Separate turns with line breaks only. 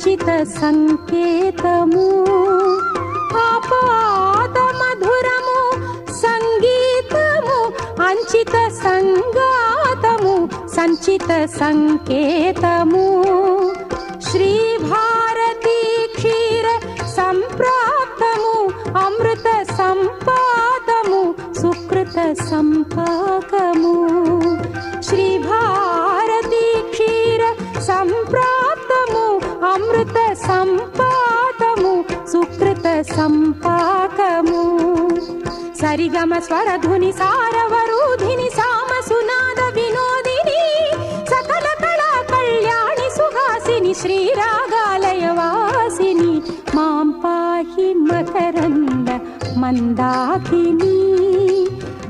సంచిత సంకేతము ఆపాద మధురము సంగీతము అంచిత సంగాతము సంచిత సంకేతము శ్రీ భారతీ క్షీర సంప్రాప్తము అమృత సంపాదము సుకృత సంపాకము శ్రీ భారతీ క్షీర సంప్రాప్తము అమృత సంపాదము సుకృత సంపాకము సరిగమ స్వరధుని సారవరూధిని సామ సునాద వినోదిని సకల కళా కళ్యాణి సుహాసిని శ్రీరాగాలయ వాసిని మాం పాహి మకరంద మందాకిని.